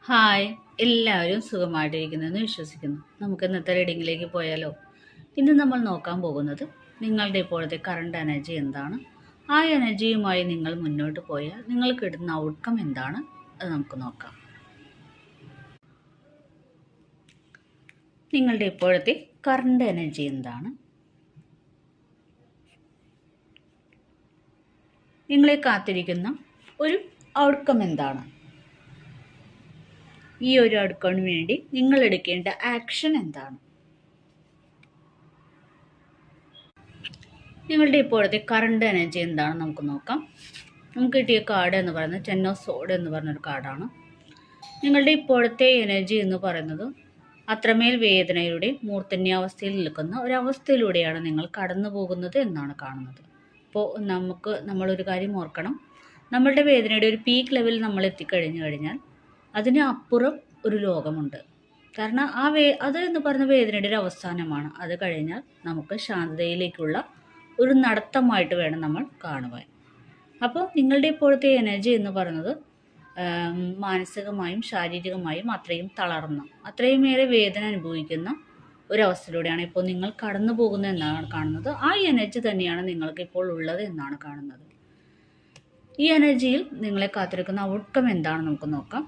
Hi, എല്ലാവരും സുഖമായിട്ടിരിക്കുന്നെന്ന് വിശ്വസിക്കുന്നു. നമുക്ക് ഇന്നത്തെ റീഡിങ്ങിലേക്ക് പോയാലോ? ഇന്ന് നമ്മൾ നോക്കാൻ പോകുന്നത് നിങ്ങളുടെ ഇപ്പോഴത്തെ കറണ്ട് എനർജി എന്താണ്, ആ എനർജിയുമായി നിങ്ങൾ മുന്നോട്ട് പോയാൽ നിങ്ങൾക്ക് കിട്ടുന്ന ഔട്ട്കം എന്താണ്, അത് നമുക്ക് നോക്കാം. നിങ്ങളുടെ ഇപ്പോഴത്തെ കറണ്ട് എനർജി എന്താണ്? നിങ്ങളെ കാത്തിരിക്കുന്ന ഒരു ഔട്ട്കം എന്താണ്? ഈ ഒരു ഔട്ട്കമിന് വേണ്ടി നിങ്ങൾ എടുക്കേണ്ട ആക്ഷൻ എന്താണ്? നിങ്ങളുടെ ഇപ്പോഴത്തെ കറണ്ട് എനർജി എന്താണെന്ന് നമുക്ക് നോക്കാം. നമുക്ക് കിട്ടിയ കാർഡ് എന്ന് പറയുന്നത് 10 ഓഫ് സോഡ് എന്ന് പറഞ്ഞൊരു കാർഡാണ്. നിങ്ങളുടെ ഇപ്പോഴത്തെ എനർജി എന്ന് പറയുന്നത് അത്രമേൽ വേദനയുടെ മൂർധന്യാവസ്ഥയിൽ നിൽക്കുന്ന ഒരവസ്ഥയിലൂടെയാണ് നിങ്ങൾ കടന്നു പോകുന്നത് എന്നാണ് കാണുന്നത്. അപ്പോൾ നമ്മളൊരു കാര്യം ഓർക്കണം, നമ്മളുടെ വേദനയുടെ ഒരു പീക്ക് ലെവലിൽ നമ്മൾ എത്തിക്കഴിഞ്ഞു കഴിഞ്ഞാൽ അതിന് അപ്പുറം ഒരു ലോകമുണ്ട്. കാരണം അത് എന്ന് പറയുന്ന വേദനയുടെ ഒരു അവസാനമാണ്. അത് കഴിഞ്ഞാൽ നമുക്ക് ശാന്തതയിലേക്കുള്ള ഒരു നടത്തമായിട്ട് വേണം നമ്മൾ കാണുവാൻ. അപ്പോൾ നിങ്ങളുടെ ഇപ്പോഴത്തെ എനർജി എന്ന് പറയുന്നത് മാനസികമായും ശാരീരികമായും അത്രയും തളർന്ന, അത്രയുമേറെ വേദന അനുഭവിക്കുന്ന ഒരവസ്ഥയിലൂടെയാണ് ഇപ്പോൾ നിങ്ങൾ കടന്നു പോകുന്നത് എന്നാണ് കാണുന്നത്. ആ എനർജി തന്നെയാണ് നിങ്ങൾക്ക് ഇപ്പോൾ ഉള്ളത് എന്നാണ് കാണുന്നത്. ഈ എനർജിയിൽ നിങ്ങളെ കാത്തിരിക്കുന്ന ഔട്ട്കം എന്താണെന്ന് നമുക്ക് നോക്കാം.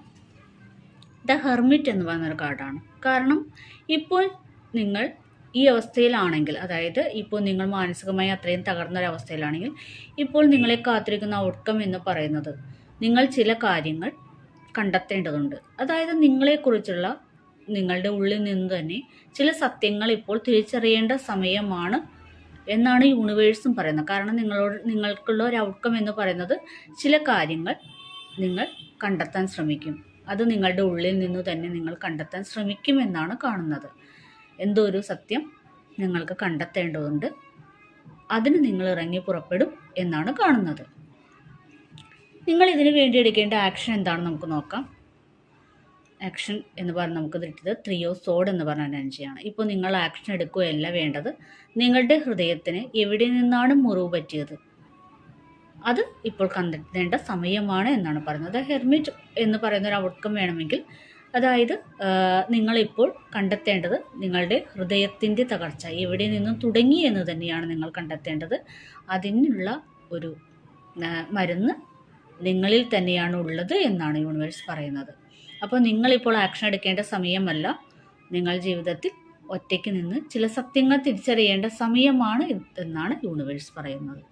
ദ ഹെർമിറ്റ് എന്ന് പറയുന്നൊരു കാർഡാണ്. കാരണം ഇപ്പോൾ നിങ്ങൾ ഈ അവസ്ഥയിലാണെങ്കിൽ, അതായത് ഇപ്പോൾ നിങ്ങൾ മാനസികമായി അത്രയും തകർന്നൊരവസ്ഥയിലാണെങ്കിൽ, ഇപ്പോൾ നിങ്ങളെ കാത്തിരിക്കുന്ന ഔട്ട്കം എന്ന് പറയുന്നത് നിങ്ങൾ ചില കാര്യങ്ങൾ കണ്ടെത്തേണ്ടതുണ്ട്. അതായത് നിങ്ങളെക്കുറിച്ചുള്ള നിങ്ങളുടെ ഉള്ളിൽ നിന്ന് തന്നെ ചില സത്യങ്ങൾ ഇപ്പോൾ തിരിച്ചറിയേണ്ട സമയമാണ് എന്നാണ് യൂണിവേഴ്സും പറയുന്നത്. കാരണം നിങ്ങൾക്കുള്ള ഒരു ഔട്ട്കം എന്ന് പറയുന്നത് ചില കാര്യങ്ങൾ നിങ്ങൾ കണ്ടെത്താൻ ശ്രമിക്കും. അത് നിങ്ങളുടെ ഉള്ളിൽ നിന്ന് തന്നെ നിങ്ങൾ കണ്ടെത്താൻ ശ്രമിക്കുമെന്നാണ് കാണുന്നത്. എന്തോ ഒരു സത്യം നിങ്ങൾക്ക് കണ്ടെത്തേണ്ടതുണ്ട്, അതിന് നിങ്ങൾ ഇറങ്ങി പുറപ്പെടും എന്നാണ് കാണുന്നത്. നിങ്ങൾ ഇതിനു വേണ്ടി എടുക്കേണ്ട ആക്ഷൻ എന്താണെന്ന് നമുക്ക് നോക്കാം. ആക്ഷൻ എന്ന് പറഞ്ഞാൽ നമുക്ക് കിട്ടിയത് 3 ഓഫ് സോഡ് എന്ന് പറഞ്ഞ എനർജിയാണ്. ഇപ്പോൾ നിങ്ങൾ ആക്ഷൻ എടുക്കുകയല്ല വേണ്ടത്, നിങ്ങളുടെ ഹൃദയത്തിന് എവിടെ നിന്നാണ് മുറിവ് പറ്റിയത് അത് ഇപ്പോൾ കണ്ടെത്തേണ്ട സമയമാണ് എന്നാണ് പറയുന്നത്. ഹെർമിറ്റ് എന്ന് പറയുന്ന ഒരു ഔട്ട്കം വേണമെങ്കിൽ, അതായത് നിങ്ങളിപ്പോൾ കണ്ടെത്തേണ്ടത് നിങ്ങളുടെ ഹൃദയത്തിൻ്റെ തകർച്ച എവിടെ നിന്നും തുടങ്ങി എന്ന് തന്നെയാണ് നിങ്ങൾ കണ്ടെത്തേണ്ടത്. അതിനുള്ള ഒരു മരുന്ന് നിങ്ങളിൽ തന്നെയാണ് ഉള്ളത് എന്നാണ് യൂണിവേഴ്സ് പറയുന്നത്. അപ്പോൾ നിങ്ങളിപ്പോൾ ആക്ഷൻ എടുക്കേണ്ട സമയമല്ല, നിങ്ങൾ ജീവിതത്തിൽ ഒറ്റയ്ക്ക് നിന്ന് ചില സത്യങ്ങൾ തിരിച്ചറിയേണ്ട സമയമാണ് എന്നാണ് യൂണിവേഴ്സ് പറയുന്നത്.